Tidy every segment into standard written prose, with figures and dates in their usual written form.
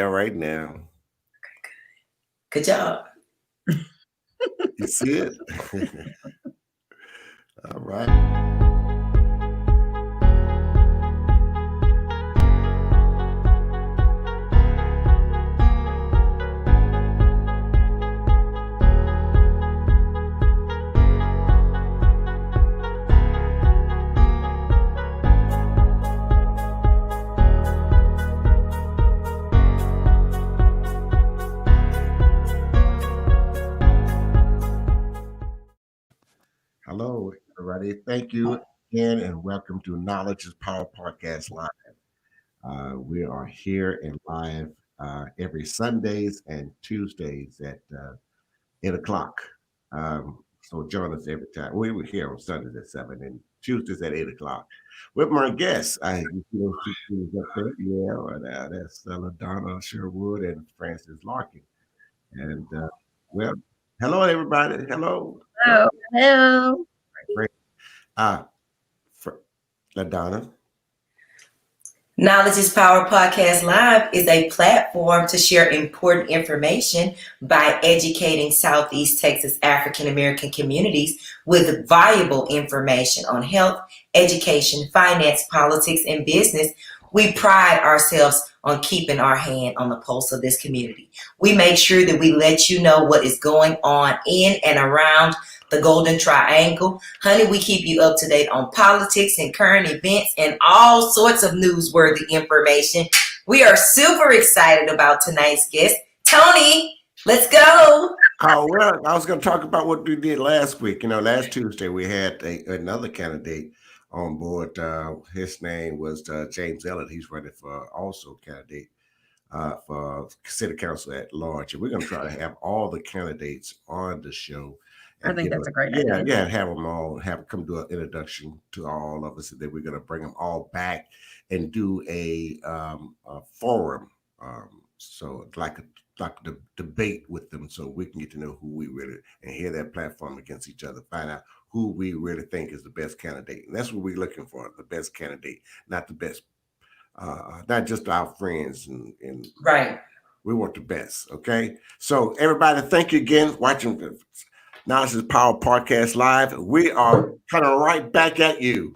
Right now. Good job. You see it? All right. Hello, everybody. Thank you again, and welcome to Knowledge is Power Podcast Live. We are here and live every Sundays and Tuesdays at 8 o'clock. So join us every time. We were here on Sundays at 7 and Tuesdays at 8 o'clock with my guests. You see those two students up there? Yeah, that's LaDonna Sherwood and Francis Larkin. And well, hello, everybody. Hello. Hello. Hello. Great. Uh, LaDonna. Knowledge is Power Podcast Live is a platform to share important information by educating Southeast Texas African American communities with valuable information on health, education, finance, politics, and business. We pride ourselves on keeping our hand on the pulse of this community. We make sure that we let you know what is going on in and around the Golden Triangle. Honey, we keep you up to date on politics and current events and all sorts of newsworthy information. We are super excited about tonight's guest. Tony, let's go. Oh, well, I was going to talk about what we did last week. Last Tuesday we had another candidate on board. His name was James Ellett. He's running for also candidate for city council at large. And we're going to try to have all the candidates on the show. I think that's a great idea. Yeah, have them all come do an introduction to all of us, and then we're going to bring them all back and do a forum, so like the debate with them, so we can get to know who we really and hear that platform against each other, find out who we really think is the best candidate, and that's what we're looking for: the best candidate, not the best, not just our friends and right. We want the best. Okay, so everybody, thank you again for watching. Knowledge is Power Podcast Live. We are kind of right back at you.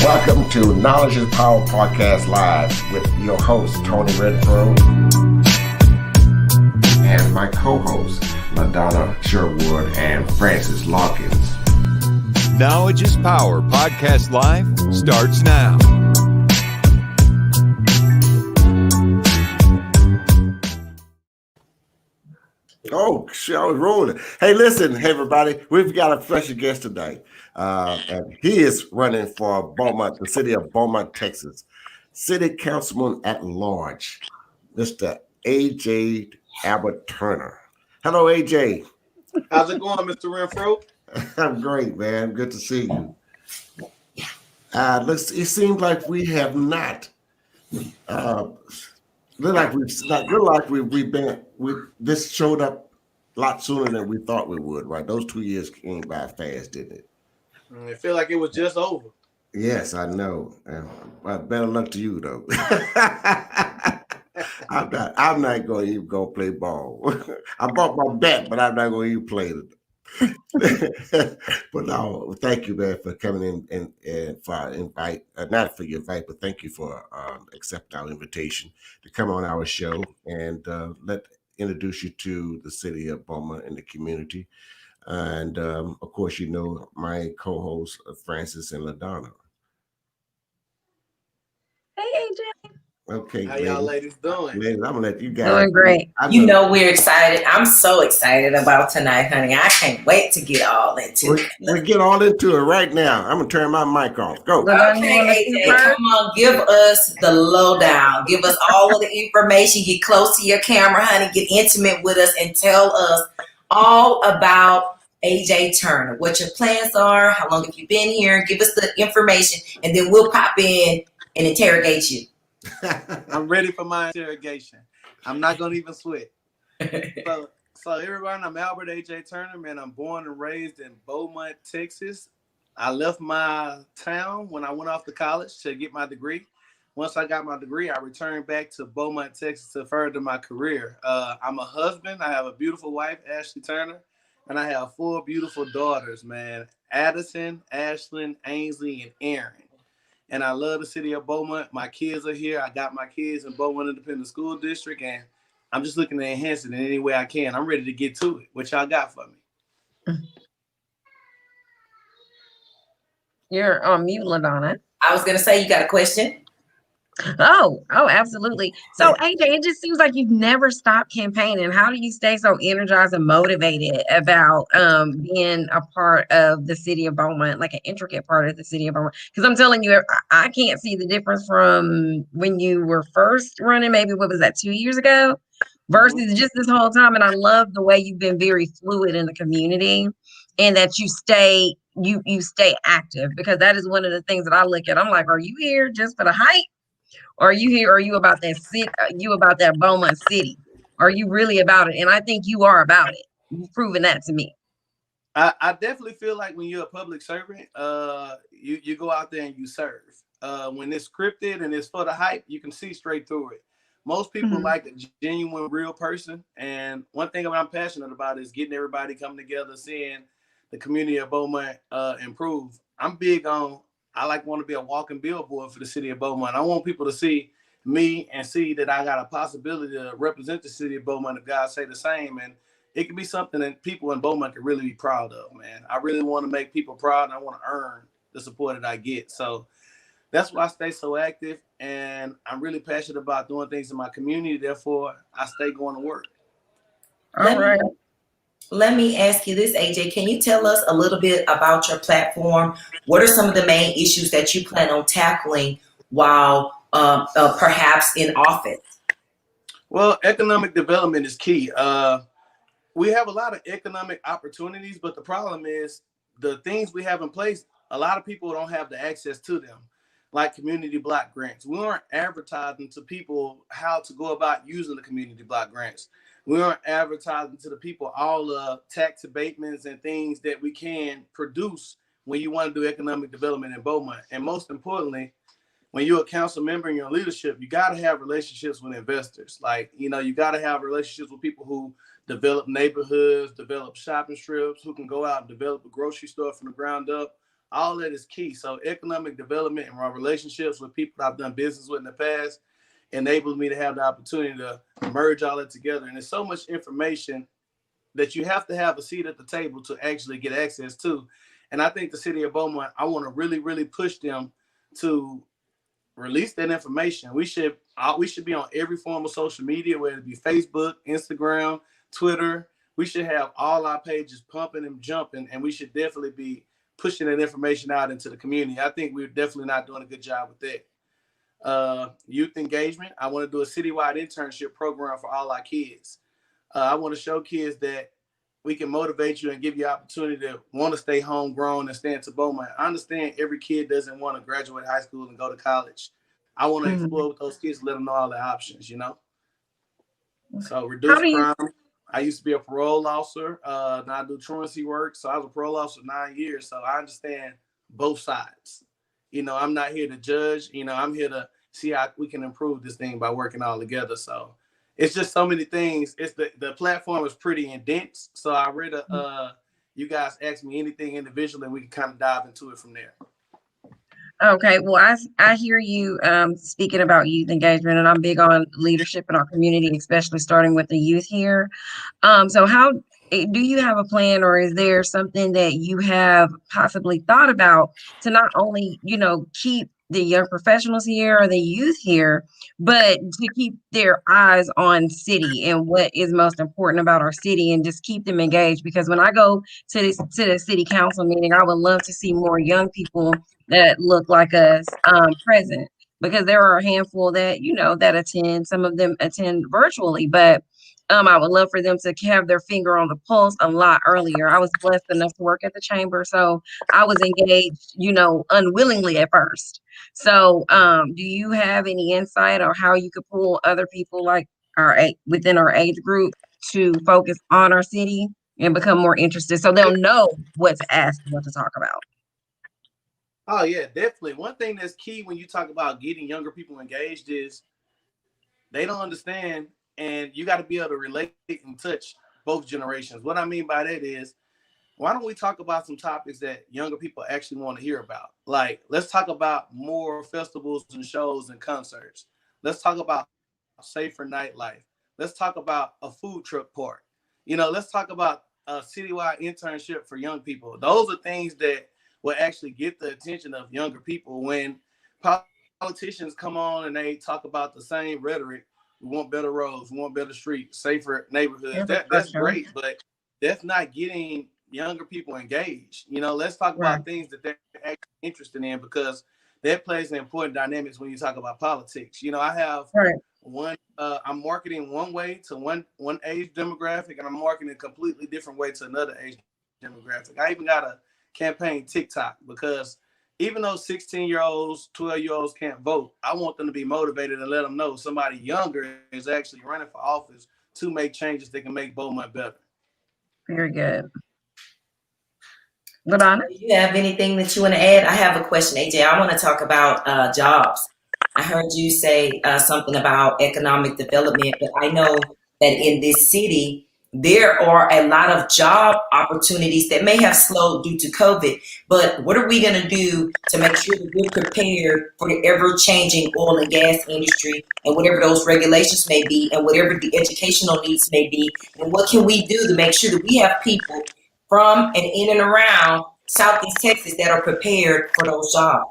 Welcome to Knowledge is Power Podcast Live with your host, Tony Redfro, and my co-hosts, LaDonna Sherwood and Francis Larkins. Knowledge is Power Podcast Live starts now. Oh, shit, I was rolling. Hey, listen, hey, everybody. We've got a special guest tonight. And he is running for Beaumont, the city of Beaumont, Texas. City Councilman at Large, Mr. A.J.Turner. Hello, AJ. How's it going, Mr. Renfro? I'm great, man. Good to see you. It seems like we have not. This showed up a lot sooner than we thought we would, right? Those 2 years came by fast, didn't it? I feel like it was just over. Yes, I know. Better luck to you, though. I'm not going to even go play ball. I bought my bat, but I'm not going to even play it. But no, thank you, man, for coming in and for our invite. Not for your invite, but thank you for accepting our invitation to come on our show and introduce you to the city of Beaumont and the community. And of course, my co-hosts, Francis and LaDonna. Hey, AJ. Okay, how y'all ladies doing? Ladies, I'm gonna let you guys. Doing great. We're excited. I'm so excited about tonight, honey. I can't wait to get all into it. We get all into it right now. I'm gonna turn my mic off. Go. Okay, AJ, come on, give us the lowdown. Give us all of the information. Get close to your camera, honey. Get intimate with us and tell us all about A.J.Turner, what your plans are, how long have you been here, give us the information, and then we'll pop in and interrogate you. I'm ready for my interrogation. I'm not gonna even sweat. So everyone, I'm Albert A.J.Turner, man. I'm born and raised in Beaumont, Texas. I left my town when I went off to college to get my degree. Once I got my degree, I returned back to Beaumont, Texas to further my career. I'm a husband. I have a beautiful wife, Ashley Turner, and I have 4 beautiful daughters, man. Addison, Ashlyn, Ainsley, and Aaron. And I love the city of Beaumont. My kids are here. I got my kids in Beaumont Independent School District, and I'm just looking to enhance it in any way I can. I'm ready to get to it. What y'all got for me? You're on mute, LaDonna. I was going to say, you got a question? Oh, absolutely. So, AJ, it just seems like you've never stopped campaigning. How do you stay so energized and motivated about being a part of the city of Beaumont, like an intricate part of the city of Beaumont? Because I'm telling you, I can't see the difference from when you were first running, maybe what was that, 2 years ago, versus just this whole time. And I love the way you've been very fluid in the community and that you stay active, because that is one of the things that I look at. I'm like, are you here just for the hype? Are you here? Are you about that city? You about that Beaumont city? Are you really about it? And I think you are about it. You've proven that to me. I definitely feel like when you're a public servant, you go out there and you serve. When it's scripted and it's for the hype, you can see straight through it. Most people like a genuine, real person. And one thing I'm passionate about is getting everybody come together, seeing the community of Beaumont improve. I'm big on, want to be a walking billboard for the city of Beaumont. I want people to see me and see that I got a possibility to represent the city of Beaumont if God say the same. And it can be something that people in Beaumont can really be proud of, man. I really want to make people proud, and I want to earn the support that I get. So that's why I stay so active, and I'm really passionate about doing things in my community. Therefore, I stay going to work. All right. Let me ask you this, AJ. Can you tell us a little bit about your platform? What are some of the main issues that you plan on tackling while perhaps in office? Well, economic development is key. We have a lot of economic opportunities, but the problem is the things we have in place, a lot of people don't have the access to them, like community block grants. We aren't advertising to people how to go about using the community block grants. We aren't advertising to the people all the tax abatements and things that we can produce when you want to do economic development in Beaumont. And most importantly, when you're a council member and you're in leadership, you got to have relationships with investors. Like, you got to have relationships with people who develop neighborhoods, develop shopping strips, who can go out and develop a grocery store from the ground up. All that is key. So economic development and my relationships with people I've done business with in the past enables me to have the opportunity to merge all that together. And there's so much information that you have to have a seat at the table to actually get access to. And I think the city of Beaumont, I want to really, really push them to release that information. We should be on every form of social media, whether it be Facebook, Instagram, Twitter. We should have all our pages pumping and jumping, and we should definitely be pushing that information out into the community. I think we're definitely not doing a good job with that. Youth engagement. I want to do a citywide internship program for all our kids. I want to show kids that we can motivate you and give you opportunity to want to stay homegrown and stay in Beaumont. I understand every kid doesn't want to graduate high school and go to college. I want to explore with those kids, let them know all the options, So reduce crime. I used to be a parole officer. Now I do truancy work. So I was a parole officer 9 years. So I understand both sides. I'm not here to judge. I'm here to see how we can improve this thing by working all together. So it's just so many things. It's the platform is pretty dense. So I rather you guys ask me anything individually and we can kind of dive into it from there. Okay, well, I hear you speaking about youth engagement, and I'm big on leadership in our community, especially starting with the youth here. So how do you have a plan, or is there something that you have possibly thought about to not only, keep the young professionals here or the youth here, but to keep their eyes on city and what is most important about our city, and just keep them engaged? Because when I go to the city council meeting, I would love to see more young people that look like us present. because there are a handful that, that attend. Some of them attend virtually, but I would love for them to have their finger on the pulse a lot earlier. I was blessed enough to work at the chamber, so I was engaged, unwillingly at first. So, do you have any insight or how you could pull other people like within our age group to focus on our city and become more interested, so they'll know what to ask and what to talk about? Oh yeah, definitely. One thing that's key when you talk about getting younger people engaged is they don't understand, and you got to be able to relate and touch both generations. What I mean by that is, why don't we talk about some topics that younger people actually want to hear about? Like, let's talk about more festivals and shows and concerts. Let's talk about safer nightlife. Let's talk about a food truck park. Let's talk about a citywide internship for young people. Those are things that will actually get the attention of younger people. When politicians come on and they talk about the same rhetoric, we want better roads, we want better streets, safer neighborhoods. That's great, but that's not getting younger people engaged. Let's talk about things that they're actually interested in, because that plays an important dynamics when you talk about politics. I have one, I'm marketing one way to one age demographic, and I'm marketing a completely different way to another age demographic. I even got a campaign TikTok, because even though 16-year-olds, 12-year-olds can't vote, I want them to be motivated and let them know somebody younger is actually running for office to make changes that can make Beaumont better. Very good. Ladonna? Do you have anything that you want to add? I have a question, AJ. I want to talk about jobs. I heard you say something about economic development, but I know that in this city, there are a lot of job opportunities that may have slowed due to COVID. But what are we going to do to make sure that we're prepared for the ever-changing oil and gas industry and whatever those regulations may be and whatever the educational needs may be? And what can we do to make sure that we have people from and in and around Southeast Texas that are prepared for those jobs?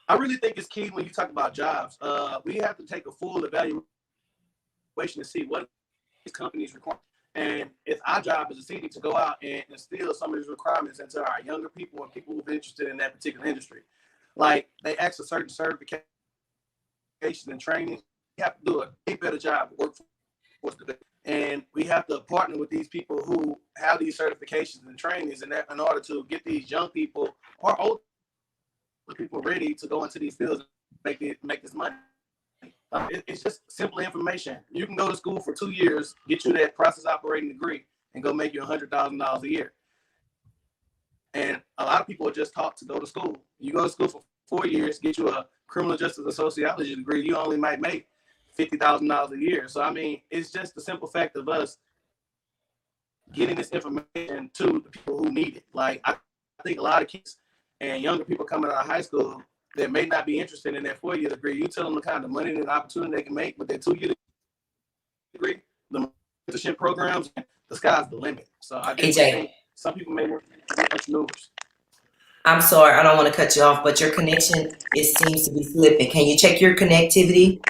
I really think it's key when you talk about jobs. We have to take a full evaluation to see what these companies require. And it's our job as a city to go out and instill some of these requirements into our younger people and people who are interested in that particular industry. Like, they ask a certain certification and training. We have to do a better job of workforce development. And we have to partner with these people who have these certifications and trainings in order to get these young people or older people ready to go into these fields and make this money. It's just simple information. You can go to school for 2 years, get you that process operating degree, and go make you $100,000 a year. And a lot of people are just taught to go to school. You go to school for 4 years, get you a criminal justice or sociology degree, you only might make $50,000 a year. So, I mean, it's just the simple fact of us getting this information to the people who need it. Like, I think a lot of kids and younger people coming out of high school that may not be interested in that 4-year degree, you tell them the kind of money and opportunity they can make with that 2-year degree, the mentorship programs, the sky's the limit. So I just think some people may want to be entrepreneurs. I'm sorry, I don't want to cut you off, but your connection, it seems to be slipping. Can you check your connectivity?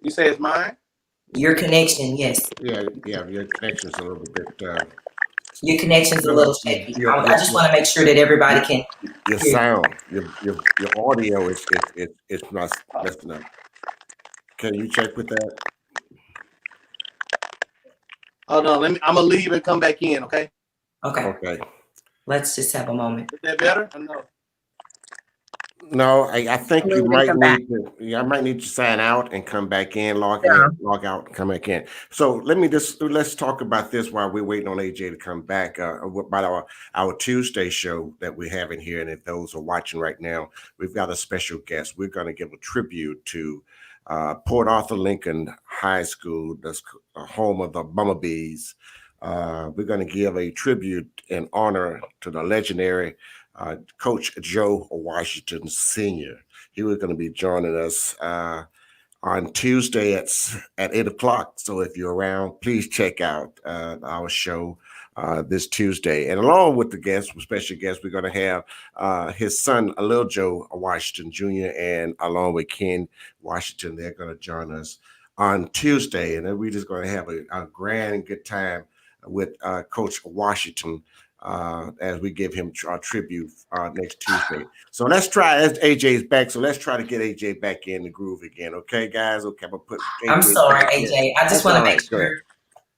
You say it's mine? Your connection, yes. Yeah, your connection's a little bit. Your connection's a little shaky. I just want to make sure that everybody can. Your sound, your audio is not messing up. Can you check with that? Hold on, I'm gonna leave and come back in, okay? Okay. Let's just have a moment. Is that better or no? No, I think you might need to. Yeah, I might need to sign out and come back in, log out, and come back in. So let's talk about this while we're waiting on AJ to come back. About our Tuesday show that we're having here, and if those are watching right now, we've got a special guest. We're going to give a tribute to Port Arthur Lincoln High School, that's home of the Bumblebees. We're going to give a tribute and honor to the legendary Coach Joe Washington Sr. He was going to be joining us on Tuesday at 8 o'clock. So if you're around, please check out our show this Tuesday. And along with the special guest, we're going to have his son, Lil Joe Washington Jr., and along with Ken Washington, they're going to join us on Tuesday. And then we're just going to have a grand and good time with Coach Washington as we give him our tribute next Tuesday. So let's try. As AJ's back, so let's try to get AJ back in the groove again. Okay, guys. Okay, I'm gonna put I'm AJ sorry, back in. AJ. I just That's want all to make right. Go ahead. sure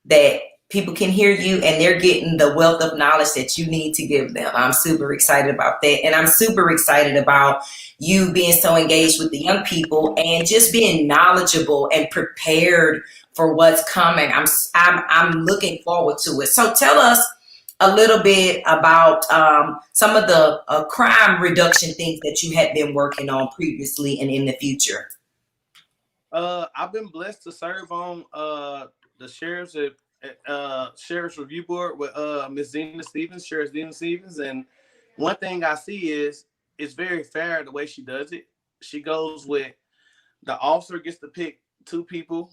that people can hear you and they're getting the wealth of knowledge that you need to give them. I'm super excited about that. And I'm super excited about you being so engaged with the young people and just being knowledgeable and prepared for what's coming. I'm looking forward to it. So tell us a little bit about some of the crime reduction things that you had been working on previously and in the future. I've been blessed to serve on the sheriff's review board with Miss Zena Stevens, Sheriff Zena Stevens, and one thing I see is it's very fair the way she does it. She goes with the officer gets to pick two people,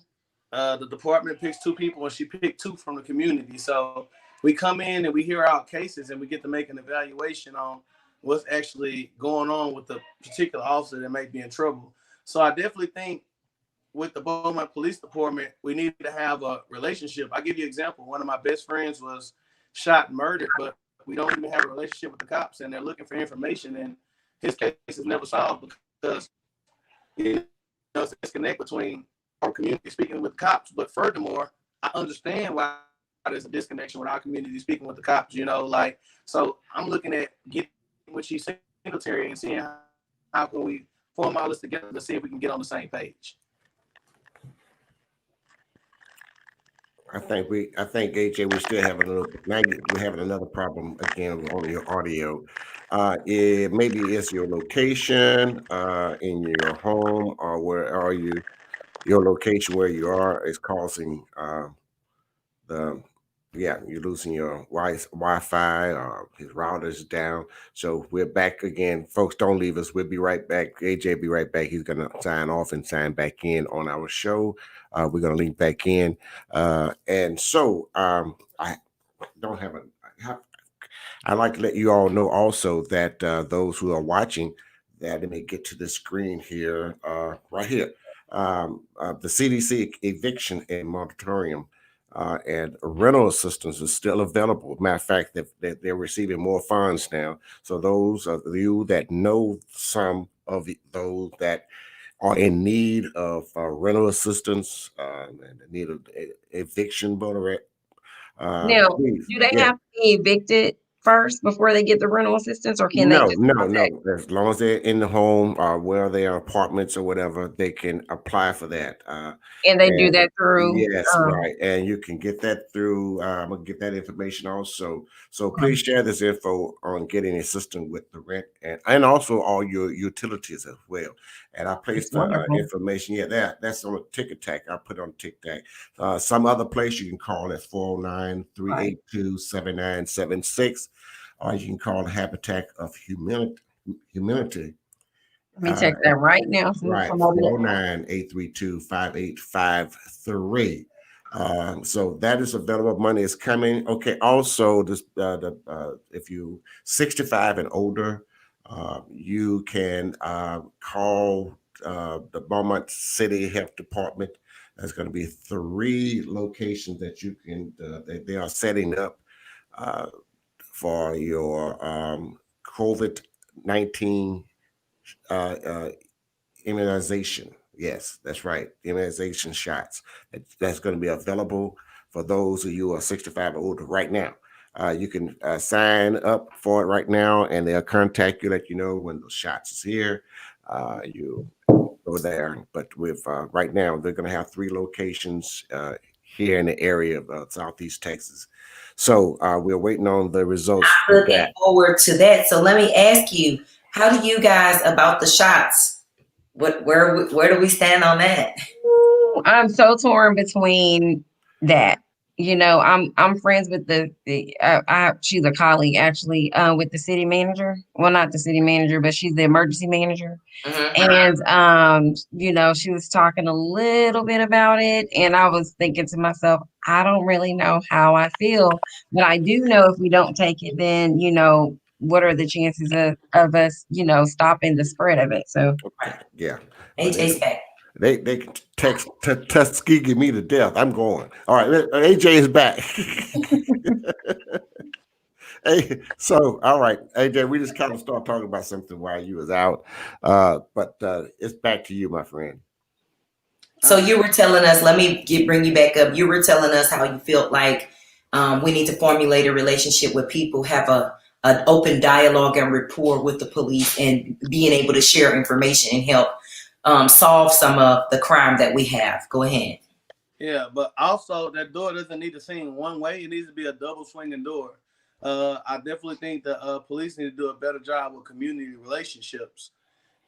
the department picks two people, and she picked two from the community. So we come in and we hear our cases and we get to make an evaluation on what's actually going on with the particular officer that may be in trouble. So I definitely think with the Beaumont Police Department, we need to have a relationship. I'll give you an example. One of my best friends was shot and murdered, but we don't even have a relationship with the cops, and they're looking for information, and his case is never solved because it's a disconnect between our community speaking with the cops. But furthermore, I understand why there's a disconnection with our community speaking with the cops, so I'm looking at getting with Chief Secretary and seeing how can we form all this together to see if we can get on the same page. I think AJ, we still have a little. Now we're having another problem again on your audio. Maybe it's your location in your home, or where are you? Your location where you are is causing the you're losing your Wi-Fi or his router's down. So we're back again, folks. Don't leave us. We'll be right back. AJ be right back. He's gonna sign off and sign back in on our show. We're gonna link back in, and so I don't have a. I'd like to let you all know also that those who are watching, that they may get to the screen here, right here. The CDC eviction and moratorium and rental assistance is still available. Matter of fact, they're receiving more funds now. So those of you that know some of those that are in need of rental assistance and need of eviction moratorium, Now, please, do they yeah. have to be evicted first before they get the rental assistance, or can they No, just no, contact? no. As long as they're in the home or where they are apartments or whatever, they can apply for that. And they do And that through, yes, right. And you can get that through. I'm gonna get that information also. So please share this info on getting assistance with the rent and also all your utilities as well. And I it's placed the wonderful. information. Yeah, that's on Ticket Tack. I put it on Ticket Tack. Some other place you can call at 409 Right. 382 7976, or you can call the Habitat of Humanity. Let me check that right now since Right, somebody. 409 832 5853. So that is available. Money is coming. Okay. Also, this if you 65 and older, you can call the Beaumont City Health Department. There's going to be 3 locations that you can. They are setting up for your COVID-19 uh, uh, immunization. Yes, that's right. Immunization shots. That's going to be available for those of you who are 65 or older right now. You can sign up for it right now, and they'll contact you, let you know when the shots is here. You go there. But with right now, they're going to have 3 locations here in the area of Southeast Texas. So we're waiting on the results I'm for looking that. forward to that. So let me ask you, how do you guys about the shots? Where do we stand on that? I'm so torn between that. I'm friends with she's a colleague actually with the city manager. Well, not the city manager, but she's the emergency manager. Mm-hmm. And she was talking a little bit about it, and I was thinking to myself, I don't really know how I feel, but I do know if we don't take it, then what are the chances of us, stopping the spread of it? So Okay, yeah. Well, AJ's back. they can text Tuskegee me to death. I'm going. All right, AJ is back. Hey, so all right, AJ, we just kind of start talking about something while you was out, but it's back to you, my friend. So you were telling us, let me bring you back up. You were telling us how you felt like we need to formulate a relationship with people, have an open dialogue and rapport with the police, and being able to share information and help solve some of the crime that we have. Go ahead. Yeah, but also that door doesn't need to swing one way. It needs to be a double swinging door. I definitely think the police need to do a better job with community relationships,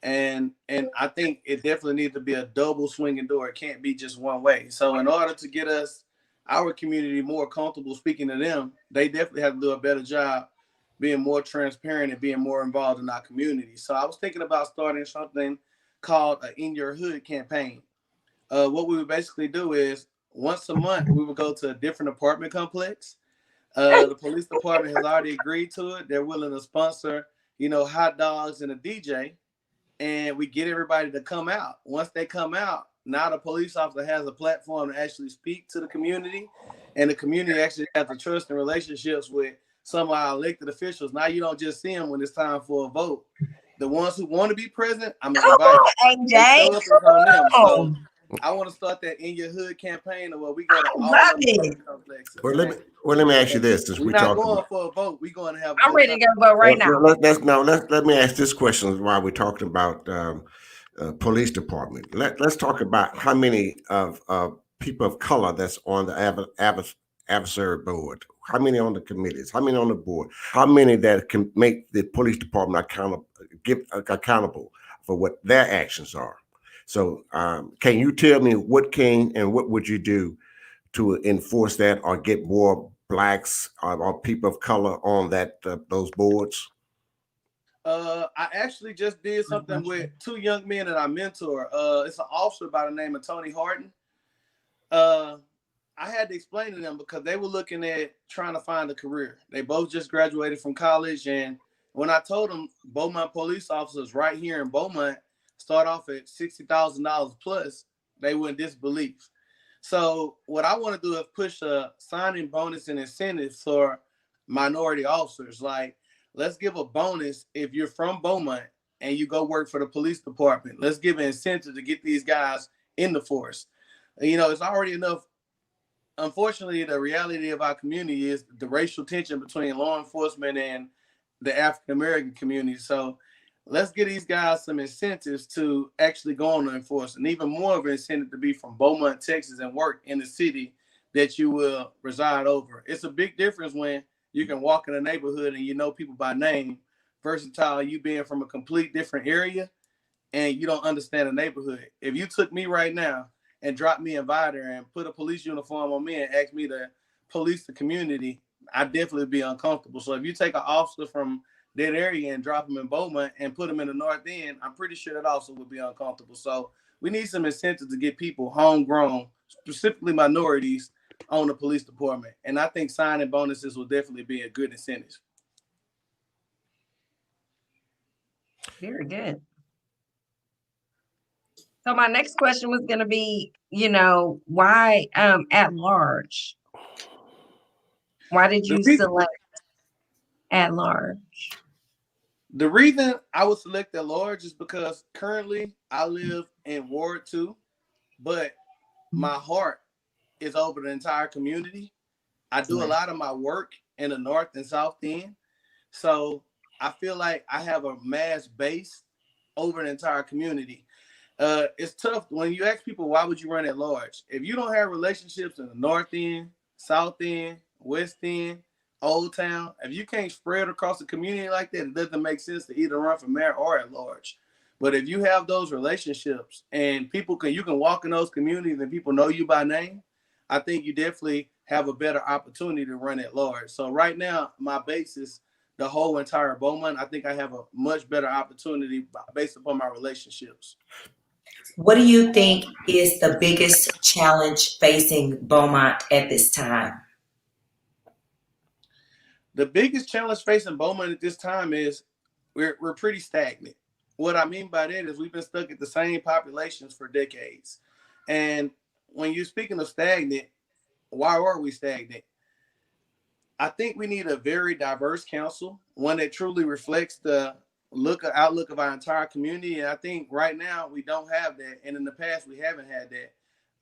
and I think it definitely needs to be a double swinging door. It can't be just one way. So in order to get us, our community, more comfortable speaking to them, they definitely have to do a better job being more transparent and being more involved in our community. So I was thinking about starting something called a In Your Hood campaign. What we would basically do is once a month we would go to a different apartment complex. The police department has already agreed to it. They're willing to sponsor, hot dogs and a DJ, and we get everybody to come out. Once they come out, now the police officer has a platform to actually speak to the community, and the community actually has the trust and relationships with some of our elected officials. Now you don't just see them when it's time for a vote. The ones who want to be present, I'm gonna Come invite them. on, They AJ. show up, it's on them. So Come I want to start that In Your Hood campaign where we go I to all love of the it. apartment complexes. Well, let me ask you And this: since we're we not talked going about, for a vote. We're going to have a I'm good ready time. to go vote right now. let me ask this question while we're talking about police department. Let's talk about how many of people of color that's on the adversary board. How many on the committees? How many on the board? How many that can make the police department accountable for what their actions are? So, can you tell me what can and what would you do to enforce that or get more blacks or people of color on that those boards? I actually just did something with two young men that I mentor. It's an officer by the name of Tony Harden. Uh, I had to explain to them because they were looking at trying to find a career. They both just graduated from college, and when I told them Beaumont police officers right here in Beaumont start off at $60,000 plus, they were in disbelief. So what I want to do is push a signing bonus and incentive for minority officers. Like, let's give a bonus if you're from Beaumont and you go work for the police department. Let's give an incentive to get these guys in the force. It's already enough. Unfortunately, the reality of our community is the racial tension between law enforcement and the African American community. So let's give these guys some incentives to actually go on to enforce, and even more of an incentive to be from Beaumont, Texas, and work in the city that you will reside over. It's a big difference when you can walk in a neighborhood and you know people by name, versatile you being from a complete different area and you don't understand the neighborhood. If you took me right now and dropped me in Vider and put a police uniform on me and asked me to police the community, I'd definitely be uncomfortable. So if you take an officer from that area and drop him in Beaumont and put him in the North End, I'm pretty sure that also would be uncomfortable. So we need some incentives to get people homegrown, specifically minorities, on the police department. And I think signing bonuses will definitely be a good incentive. Very good. So my next question was going to be, why at large? Why did The you reason select at large? The reason I would select at large is because currently I live in Ward 2, but my heart is over the entire community. I do a lot of my work in the North and South End. So I feel like I have a mass base over the entire community. It's tough when you ask people, why would you run at large? If you don't have relationships in the North End, South End, West End, Old Town, if you can't spread across the community like that, it doesn't make sense to either run for mayor or at large. But if you have those relationships and you can walk in those communities and people know you by name, I think you definitely have a better opportunity to run at large. So right now, my base is the whole entire Beaumont. I think I have a much better opportunity based upon my relationships. What do you think is the biggest challenge facing Beaumont at this time? The biggest challenge facing Beaumont at this time is we're pretty stagnant. What I mean by that is we've been stuck at the same populations for decades. And when you're speaking of stagnant, why are we stagnant? I think we need a very diverse council, one that truly reflects the outlook of our entire community. And I think right now we don't have that, and in the past we haven't had that.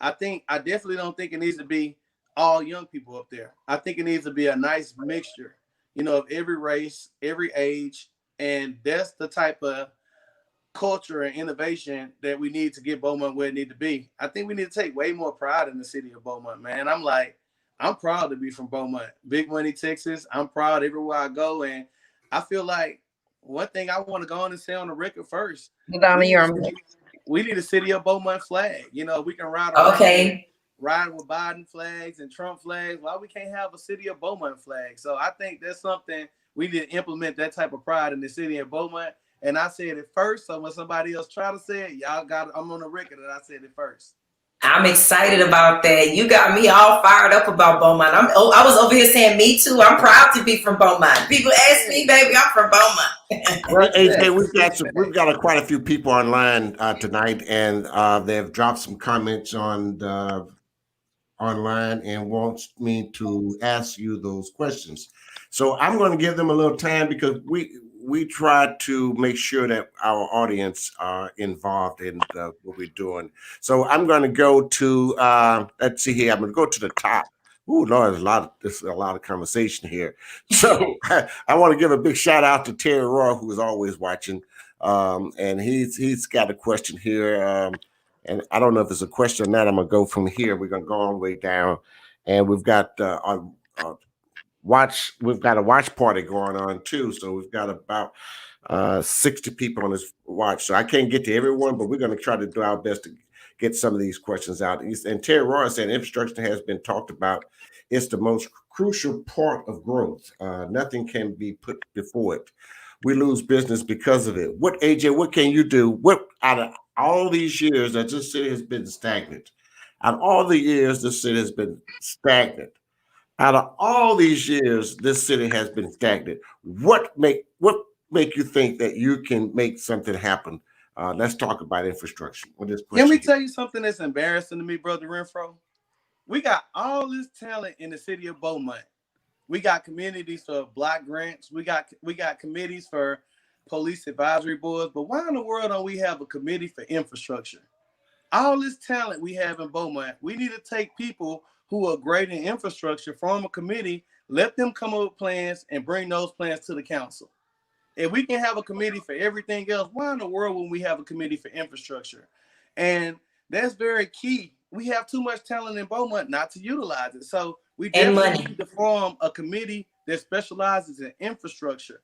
I definitely don't think it needs to be all young people up there. I think it needs to be a nice mixture, of every race, every age, and that's the type of culture and innovation that we need to get Beaumont where it need to be. I think we need to take way more pride in the city of Beaumont, man. I'm proud to be from Beaumont, Big Money, Texas. I'm proud everywhere I go, and I feel like one thing I want to go on and say on the record first, we Donna, need you're a on. city, we need a city of Beaumont flag. We can ride around with Okay. Biden flags and Trump flags. Why we can't have a city of Beaumont flag? So I think that's something we need to implement, that type of pride in the city of Beaumont. And I said it first, so when somebody else try to say it, y'all got it. I'm on the record that I said it first. I'm excited about that. You got me all fired up about Beaumont. I was over here saying me too. I'm proud to be from Beaumont. People ask me, baby, I'm from Beaumont. Well, AJ, we've got quite a few people online tonight, and they've dropped some comments on online and wants me to ask you those questions. So I'm going to give them a little time because we try to make sure that our audience are involved in what we're doing. So I'm going to go to let's see here. I'm going to go to the top. Ooh, Lord, there's a lot of conversation here. So I want to give a big shout out to Terry Roy, who is always watching, and he's got a question here. And I don't know if it's a question or not. I'm gonna go from here. We're gonna go all the way down, and we've got watch. We've got a watch party going on too. So we've got about 60 people on this watch. So I can't get to everyone, but we're gonna try to do our best to get some of these questions out. And Terry Roy said infrastructure has been talked about. It's the most crucial part of growth. Nothing can be put before it. We lose business because of it. What AJ? What can you do? What out of all these years that this city has been stagnant? Out of all the years this city has been stagnant. Out of all these years this city has been stagnant. What make you think that you can make something happen? Let's talk about infrastructure. With this Can we question here. tell you something that's embarrassing to me, Brother Renfro? We got all this talent in the city of Beaumont. We got communities for block grants. We got committees for police advisory boards. But why in the world don't we have a committee for infrastructure? All this talent we have in Beaumont, we need to take people who are great in infrastructure, form a committee, let them come up with plans and bring those plans to the council. If we can have a committee for everything else, why in the world wouldn't we have a committee for infrastructure? And that's very key. We have too much talent in Beaumont not to utilize it. So we And definitely money. need to form a committee that specializes in infrastructure.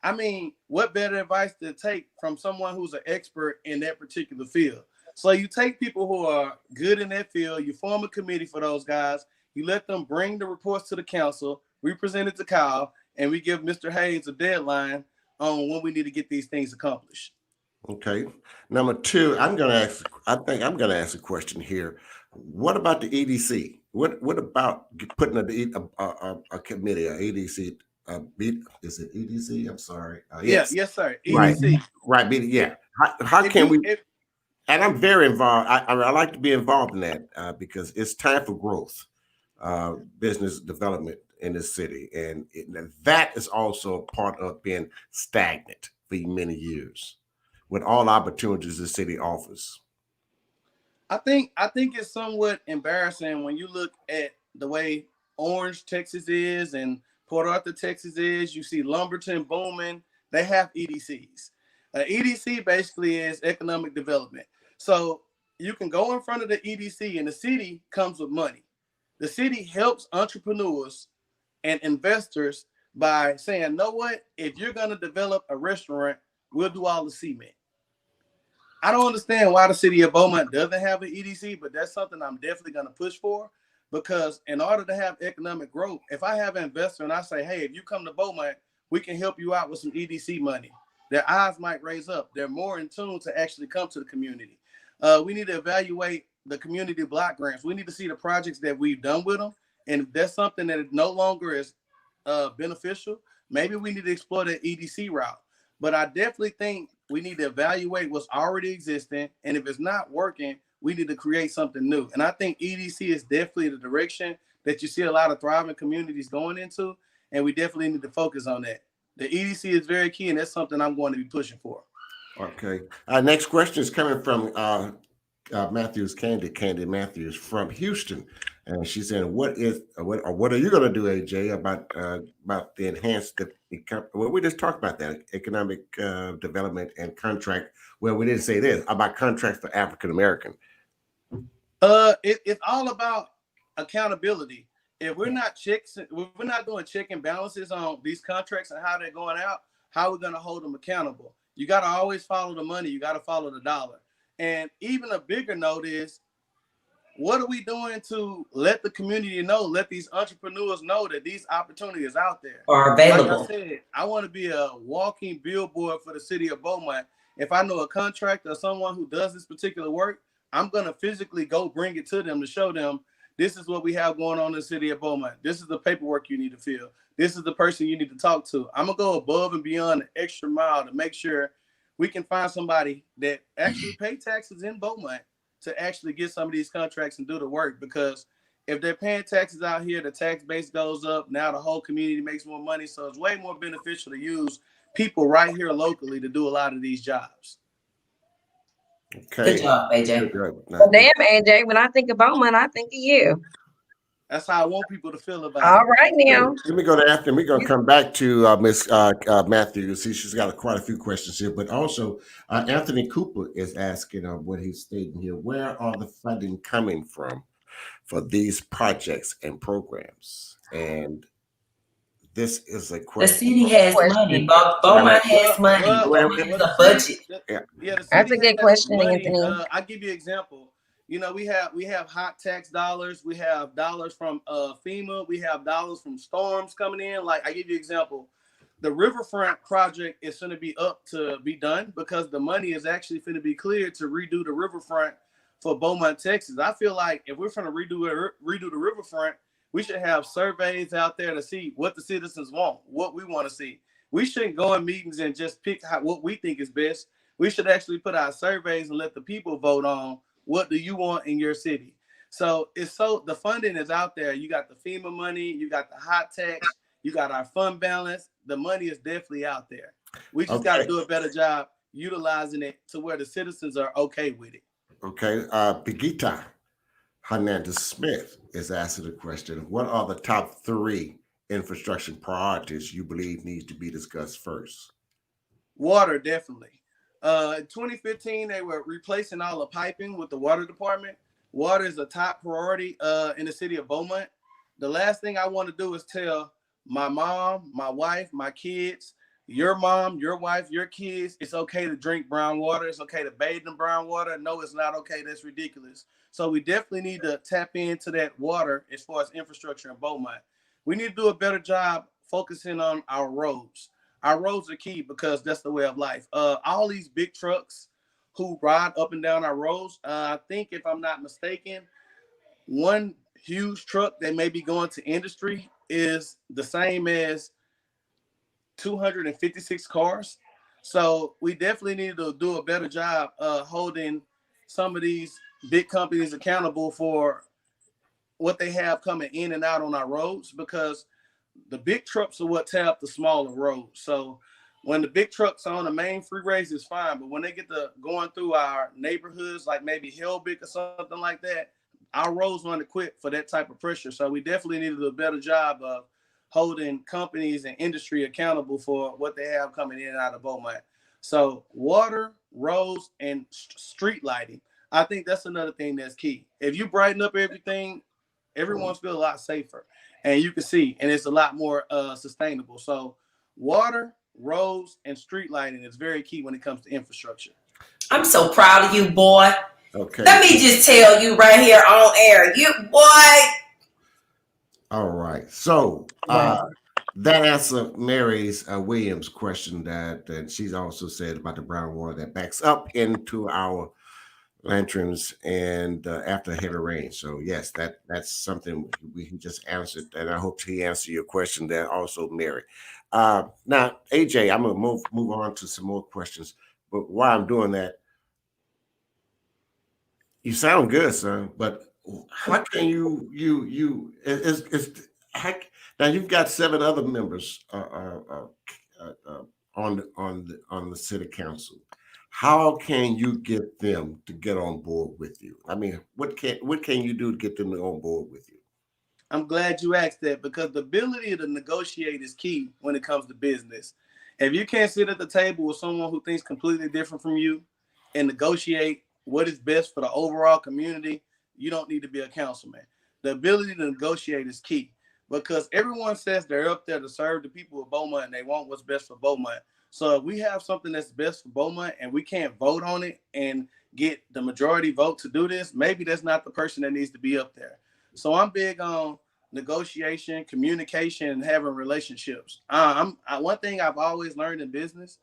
I mean, what better advice to take from someone who's an expert in that particular field? So you take people who are good in that field, you form a committee for those guys, you let them bring the reports to the council, we present it to Kyle, and we give Mr. Hayes a deadline on when we need to get these things accomplished. Okay. Number two, I'm going to ask. I think I'm going to ask a question here. What about the EDC? What about putting a committee, a EDC? Is it EDC? I'm sorry. Yeah, Yes. yes, sir. Right. EDC. Right. Yeah. How If can you we? if And I'm very involved. I like to be involved in that because it's time for growth, business development in this city, and that is also a part of being stagnant for many years with all opportunities the city offers. I think it's somewhat embarrassing when you look at the way Orange, Texas is and Port Arthur, Texas is. You see Lumberton, Beaumont, they have EDCs. EDC basically is economic development. So you can go in front of the EDC and the city comes with money. The city helps entrepreneurs and investors by saying, know what, if you're going to develop a restaurant, we'll do all the cement. I don't understand why the city of Beaumont doesn't have an EDC, but that's something I'm definitely going to push for because in order to have economic growth, if I have an investor and I say, hey, if you come to Beaumont, we can help you out with some EDC money, their eyes might raise up. They're more in tune to actually come to the community. We need to evaluate the community block grants. We need to see the projects that we've done with them. And if that's something that no longer is beneficial, maybe we need to explore the EDC route. But I definitely think we need to evaluate what's already existing. And if it's not working, we need to create something new. And I think EDC is definitely the direction that you see a lot of thriving communities going into. and we definitely need to focus on that. The EDC is very key, and that's something I'm going to be pushing for. Okay. Next question is coming from Candy Matthews from Houston, and she's saying, "What are you going to do, AJ, about the enhanced well, we just talked about that economic development and contract. Well, we didn't say this about contracts for African American. It's all about accountability. If we're not doing check and balances on these contracts and how they're going out, how are we going to hold them accountable? You got to always follow the money. You got to follow the dollar. And even a bigger note is, what are we doing to let the community know, let these entrepreneurs know that these opportunities out there are available? Like I said, I want to be a walking billboard for the city of Beaumont. If I know a contractor or someone who does this particular work, I'm going to physically go bring it to them to show them this is what we have going on in the city of Beaumont. This is the paperwork you need to fill. This is the person you need to talk to. I'm going to go above and beyond the extra mile to make sure we can find somebody that actually pay taxes in Beaumont to actually get some of these contracts and do the work. Because if they're paying taxes out here, the tax base goes up. Now the whole community makes more money. So it's way more beneficial to use people right here locally to do a lot of these jobs. Okay. Good job, AJ. Well, damn, AJ, when I think of Beaumont, I think of you. That's how I want people to feel about All it. right, now. Let me go to Anthony. We're going to come back to Miss Matthews. See, she's got quite a few questions here, but also Anthony Cooper is asking what he's stating here. Where are the funding coming from for these projects and programs? And this is a The question. city has money. Beaumont has money. There's a budget. The That's city a good has question, money. Anthony. I'll give you an example. You know, we have hot tax dollars. We have dollars from FEMA. We have dollars from storms coming in. Like, I give you an example. The riverfront project is going to be up to be done because the money is actually going to be cleared to redo the riverfront for Beaumont, Texas. I feel like if we're going to redo the riverfront, we should have surveys out there to see what the citizens want, what we want to see. We shouldn't go in meetings and just pick what we think is best. We should actually put out surveys and let the people vote on what do you want in your city. So the funding is out there. You got the FEMA money, you got the hot tax, you got our fund balance. The money is definitely out there. We just got to do a better job utilizing it to where the citizens are okay with it. Okay, Pigita Hernandez Smith is asking the question: what are the top 3 infrastructure priorities you believe need to be discussed first? Water, definitely. In 2015, they were replacing all the piping with the water department. Water is a top priority in the city of Beaumont. The last thing I want to do is tell my mom, my wife, my kids, your mom, your wife, your kids, it's okay to drink brown water. It's okay to bathe in brown water. No, it's not okay. That's ridiculous. So we definitely need to tap into that water as far as infrastructure in Beaumont. We need to do a better job focusing on our roads. Our roads are key because that's the way of life. All these big trucks who ride up and down our roads, I think if I'm not mistaken, one huge truck that may be going to industry is the same as 256 cars. So we definitely need to do a better job holding some of these big companies accountable for what they have coming in and out on our roads, because the big trucks are what tear up the smaller roads. So when the big trucks are on the main freeways, it's fine. But when they get to going through our neighborhoods, like maybe Hellbick or something like that, our roads weren't equipped for that type of pressure. So we definitely need to do a better job of holding companies and industry accountable for what they have coming in and out of Beaumont. So water, roads, and street lighting. I think that's another thing that's key. If you brighten up everything, everyone's feel a lot safer, and you can see, and it's a lot more sustainable. So water, roads, and street lighting is very key when it comes to infrastructure. I'm so proud of you, boy. Okay. Let me just tell you right here on air, you boy. All right. So that answers Mary's Williams question that she's also said about the brown water that backs up into our lanterns and after heavy rain. So yes, that's something we just answered, and I hope he answered your question there also, Mary. Now, AJ, I'm gonna move on to some more questions, but while I'm doing that, you sound good, son. But how can you Now you've got 7 other members on the city council. How can you get them to get on board with you? I mean, what can you do to get them on board with you? I'm glad you asked that, because the ability to negotiate is key when it comes to business. If you can't sit at the table with someone who thinks completely different from you and negotiate what is best for the overall community, you don't need to be a councilman. The ability to negotiate is key, because everyone says they're up there to serve the people of Beaumont and they want what's best for Beaumont. So if we have something that's best for Beaumont and we can't vote on it and get the majority vote to do this, maybe that's not the person that needs to be up there. So I'm big on negotiation, communication, and having relationships. One thing I've always learned in business,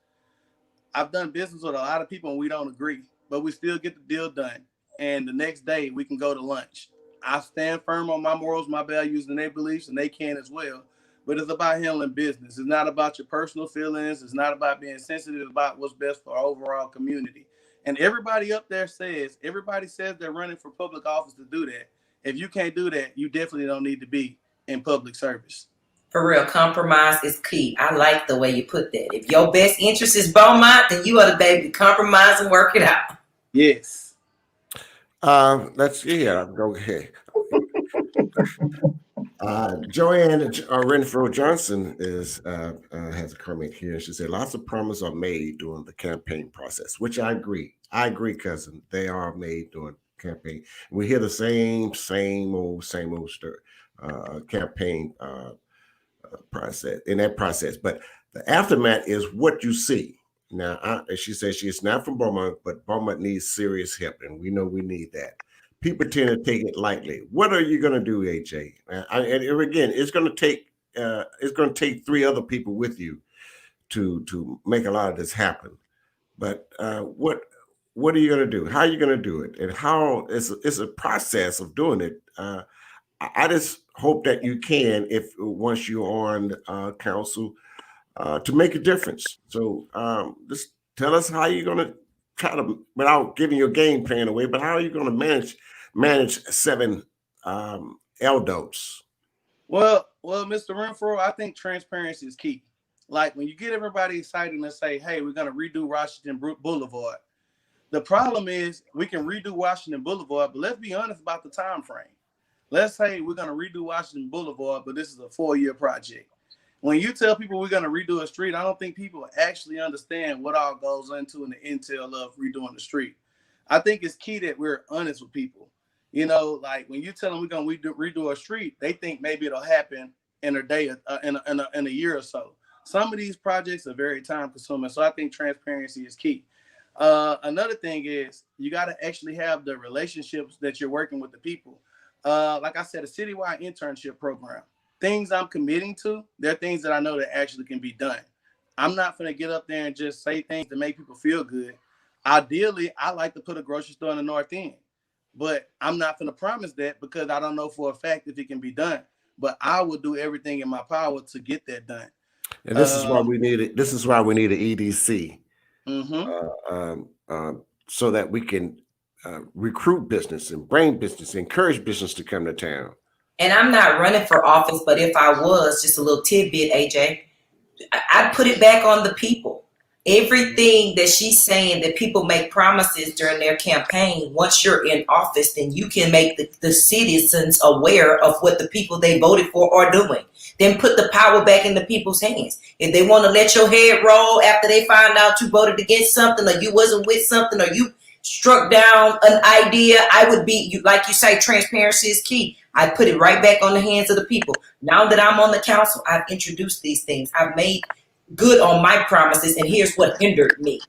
I've done business with a lot of people and we don't agree, but we still get the deal done. And the next day we can go to lunch. I stand firm on my morals, my values, and their beliefs, and they can as well. But it's about handling business. It's not about your personal feelings. It's not about being sensitive about what's best for our overall community. And everybody says they're running for public office to do that. If you can't do that, you definitely don't need to be in public service. For real, compromise is key. I like the way you put that. If your best interest is Beaumont, then you ought to be able to compromise and work it out. Yes. Let's go ahead. Joanne Renfro Johnson has a comment here. She said lots of promises are made during the campaign process, which I agree. I agree, cousin. They are made during campaign. We hear the same old story, campaign process in that process. But the aftermath is what you see. Now, she says she is not from Beaumont, but Beaumont needs serious help, and we know we need that. People tend to take it lightly. What are you going to do, AJ? And again, it's going to take 3 other people with you to make a lot of this happen. But what are you going to do? How are you going to do it? And how it's a process of doing it. I just hope that you can, if once you're on council, to make a difference. So just tell us how you're going to try to, without giving your game plan away, but how are you going to manage 7 adults? Well, Mr. Renfro, I think transparency is key. Like when you get everybody excited and say, hey, we're going to redo Washington Boulevard. The problem is we can redo Washington Boulevard, but let's be honest about the time frame. Let's say we're going to redo Washington Boulevard, but this is a 4-year project. When you tell people we're going to redo a street, I don't think people actually understand what all goes into in the intel of redoing the street. I think it's key that we're honest with people. You know, like when you tell them we're going to redo a street, they think maybe it'll happen in a day, in a year or so. Some of these projects are very time consuming, so I think transparency is key. Another thing is you got to actually have the relationships that you're working with the people. Like I said, a citywide internship program. Things I'm committing to, they're things that I know that actually can be done. I'm not going to get up there and just say things to make people feel good. Ideally, I like to put a grocery store in the North End, but I'm not going to promise that because I don't know for a fact if it can be done. But I will do everything in my power to get that done. And this is why we need it. This is why we need an EDC, so that we can recruit business and bring business, encourage business to come to town. And I'm not running for office, but if I was, just a little tidbit, AJ, I'd put it back on the people. Everything that she's saying that people make promises during their campaign, once you're in office, then you can make the citizens aware of what the people they voted for are doing. Then put the power back in the people's hands. If they want to let your head roll after they find out you voted against something or you wasn't with something or you struck down an idea, I would be, like you say, transparency is key. I put it right back on the hands of the people. Now that I'm on the council, I've introduced these things. I've made good on my promises, and here's what hindered me.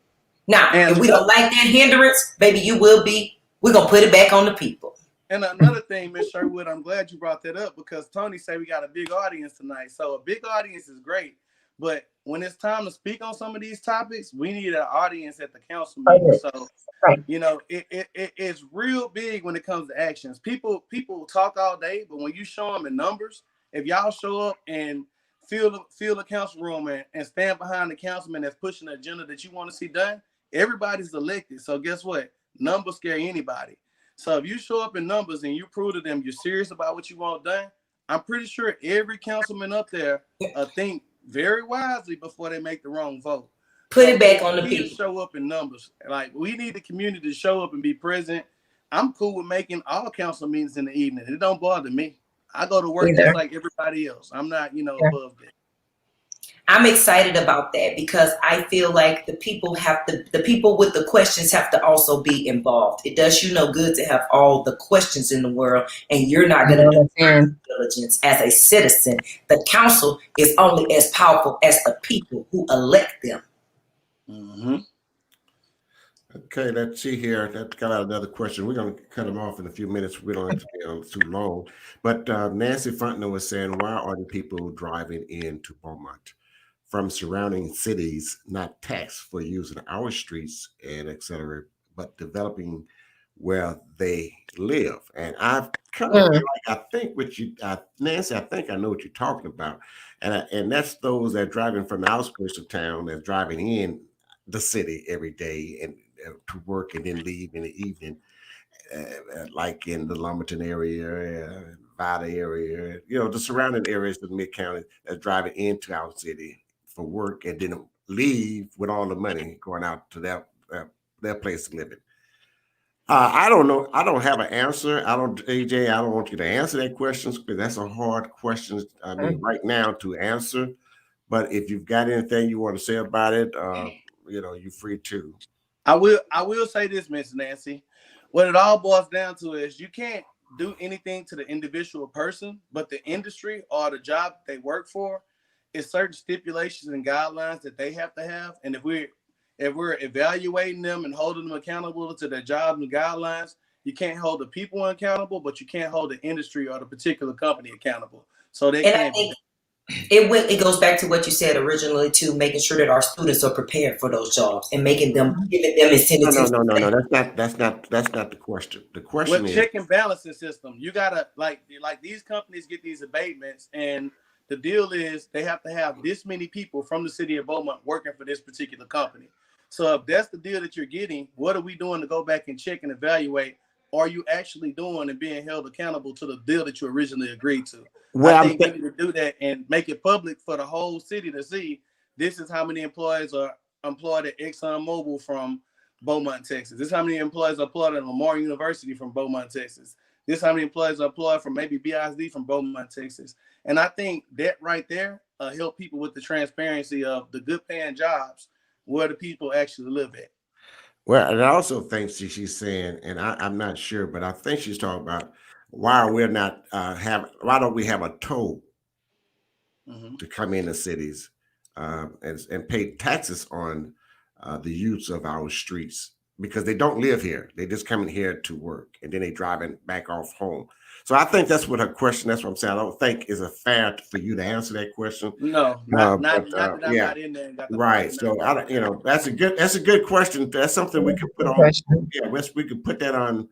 Now, if we don't like that hindrance, baby, we're going to put it back on the people. And another thing, Ms. Sherwood, I'm glad you brought that up because Tony said we got a big audience tonight. So a big audience is great. But when it's time to speak on some of these topics, we need an audience at the council meeting. So, you know, it's real big when it comes to actions. People talk all day, but when you show them in numbers, if y'all show up and fill the council room and stand behind the councilman that's pushing the agenda that you want to see done, everybody's elected. So guess what? Numbers scare anybody. So if you show up in numbers and you prove to them you're serious about what you want done, I'm pretty sure every councilman up there think very wisely before they make the wrong vote. Put So it back it's on the key to people. show up in numbers. Like, we need the community to show up and be present. I'm cool with making all council meetings in the evening. It don't bother me. I go to work just Either. like everybody else. I'm not, Yeah. above that. I'm excited about that because I feel like the people with the questions have to also be involved. It does you no good to have all the questions in the world and you're not going to do diligence as a citizen. The council is only as powerful as the people who elect them. Mm-hmm. Okay, let's see here. That got out another question. We're going to cut them off in a few minutes. We don't have to be on too long. But Nancy Fontenot was saying, why are the people driving into Beaumont from surrounding cities not taxed for using our streets and et cetera, but developing where they live? And I've kind of feel like I think what you, Nancy, I think I know what you're talking about. And that's those that are driving from the outskirts of town that's driving in the city every day and to work and then leave in the evening, like in the Lumberton area, Vada area, the surrounding areas of Mid County that's driving into our city for work and then leave with all the money going out to their place of living. I don't know. I don't have an answer. I don't, AJ. I don't want you to answer that question because that's a hard question. I mean, right now to answer. But if you've got anything you want to say about it, you're free to. I will say this, Miss Nancy. What it all boils down to is you can't do anything to the individual person, but the industry or the job they work for is certain stipulations and guidelines that they have to have. And if we're evaluating them and holding them accountable to their jobs and guidelines, you can't hold the people accountable, but you can't hold the industry or the particular company accountable. So they And I can't be. think it goes back to what you said originally to making sure that our students are prepared for those jobs and giving them incentives. No. That's not the question. The question With is, check and balancing system, you gotta like these companies get these abatements, and the deal is they have to have this many people from the city of Beaumont working for this particular company. So if that's the deal that you're getting, what are we doing to go back and check and evaluate? Are you actually doing and being held accountable to the deal that you originally agreed to? I well, think we need to do that and make it public for the whole city to see. This is how many employees are employed at ExxonMobil from Beaumont, Texas. This is how many employees are employed at Lamar University from Beaumont, Texas. This is how many employees are employed from maybe BISD from Beaumont, Texas. And I think that right there help people with the transparency of the good paying jobs where the people actually live at. well, and I also think she's saying, and I'm not sure, but I think she's talking about why don't we have a toll Mm-hmm. to come into cities and pay taxes on the use of our streets because they don't live here. They just come in here to work and then they driving back off home. So I think that's what her question. That's what I'm saying. I don't think is a fair for you to answer that question. No, not But that I'm yeah, not in there and got the right. So I don't, that's a good question. That's something we could put on. Yeah, we could put that on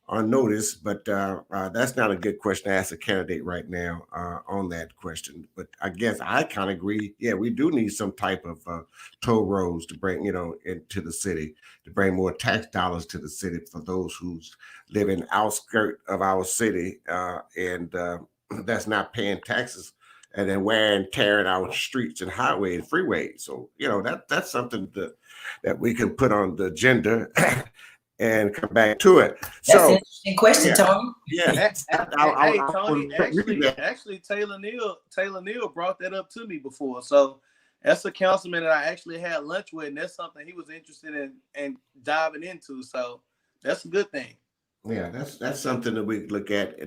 notice, but that's not a good question to ask a candidate right now on that question. But I guess I kind of agree. Yeah, we do need some type of toll roads to bring, into the city, to bring more tax dollars to the city for those who live in outskirt of our city and that's not paying taxes and then wearing and tearing our streets and highways and freeways. So, that's something that we can put on the agenda and come back to it. That's an So, interesting question, yeah, Tony. yeah. Hey, I Tony, read that. actually Taylor Neal brought that up to me before. So that's a councilman that I actually had lunch with, and that's something he was interested in diving into. So that's a good thing. Yeah, that's something that we look at,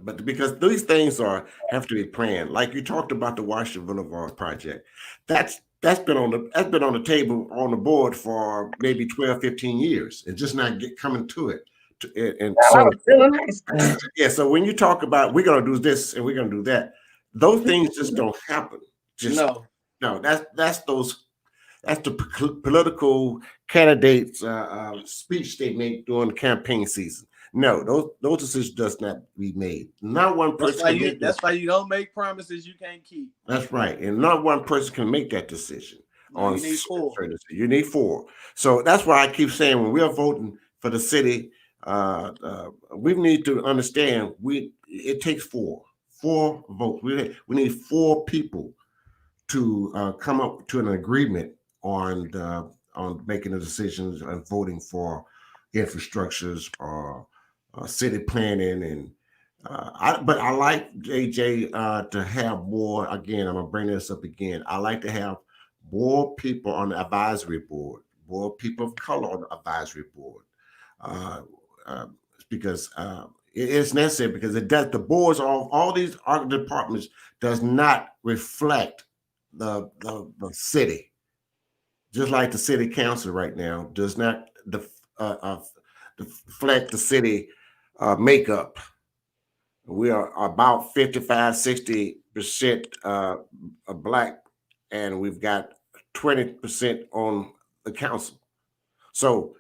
but because these things have to be planned. Like you talked about the Washington Boulevard project, that's been on the table on the board for maybe 12, 15 years, and just not coming to it. And so yeah, so when you talk about we're gonna do this and we're gonna do that, those things just don't happen. Just no, that's the political candidates' speech they make during the campaign season. No, those decisions does not be made. Not one person. That's why you don't make promises you can't keep. That's right, and not one person can make that decision. No, you need four. You need four. So that's why I keep saying when we are voting for the city, we need to understand it takes four 4 votes. We need 4 people to come up to an agreement on making the decisions and voting for infrastructures or city planning and but I like AJ to have more. Again, I'm gonna bring this up again. I like to have more people on the advisory board, more people of color on the advisory board, uh, uh, because it's necessary because it does the boards all these art departments does not reflect the city, just like the city council right now does not reflect the city makeup. We are about 55, 60% black, and we've got 20% on the council. So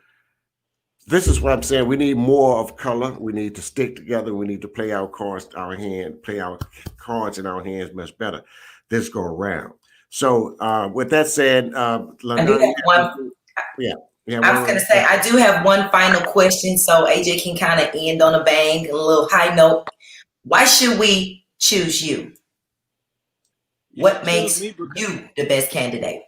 this is what I'm saying. We need more of color. We need to stick together. We need to play our cards in our hands much better this go around. So with that said, I do have one. yeah. I was going to say, I do have one final question, so AJ can kind of end on a bang, a little high note. Why should we choose you? What makes you the best candidate?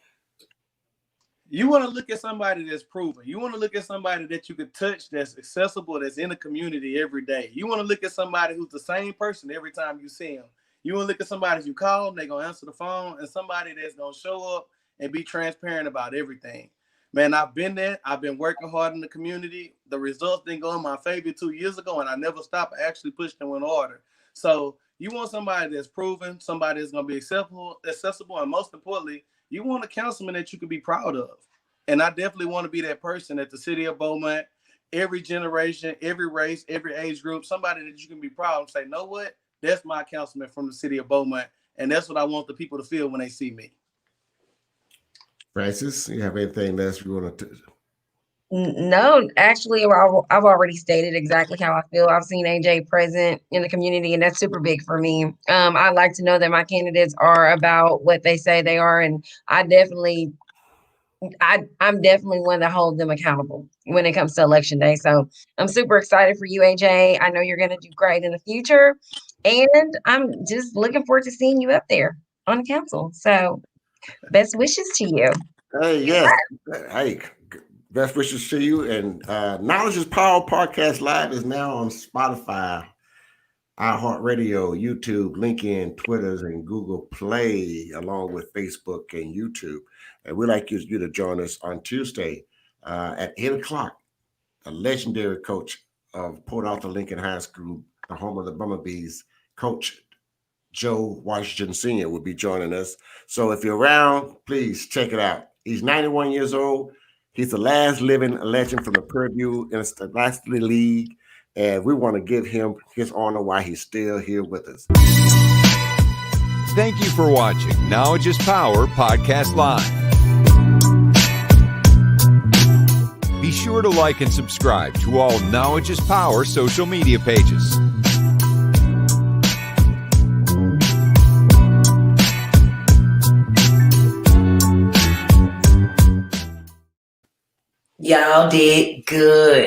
You want to look at somebody that's proven. You want to look at somebody that you could touch, that's accessible, that's in the community every day. You want to look at somebody who's the same person every time you see them. You want to look at somebody you call, they're going to answer the phone, and somebody that's going to show up and be transparent about everything. Man, I've been there. I've been working hard in the community. The results didn't go in my favor 2 years ago, and I never stopped. I actually pushed them in order. So you want somebody that's proven, somebody that's going to be accessible, and most importantly, you want a councilman that you can be proud of. And I definitely want to be that person at the city of Beaumont, every generation, every race, every age group, somebody that you can be proud of and say, know what? That's my councilman from the city of Beaumont. And that's what I want the people to feel when they see me. Francis, you have anything else you want to? No, actually, I've already stated exactly how I feel. I've seen AJ present in the community, and that's super big for me. I like to know that my candidates are about what they say they are, and I'm definitely one that holds them accountable when it comes to election day. So I'm super excited for you, AJ. I know you're going to do great in the future, and I'm just looking forward to seeing you up there on the council. So best wishes to you. Hey, yes. Hey, best wishes to you. And Knowledge is Power Podcast Live is now on Spotify, iHeartRadio, YouTube, LinkedIn, Twitters, and Google Play, along with Facebook and YouTube. And we'd like you to join us on Tuesday at 8 o'clock. A legendary coach of Port Arthur Lincoln High School, the home of the Bumblebees, Coach Joe Washington Sr. will be joining us. So if you're around, please check it out. He's 91 years old. He's the last living legend from the Purdue Intercollegiate League, and we want to give him his honor while he's still here with us. Thank you for watching Knowledge is Power Podcast Live. Be sure to like and subscribe to all Knowledge is Power social media pages. Y'all did good.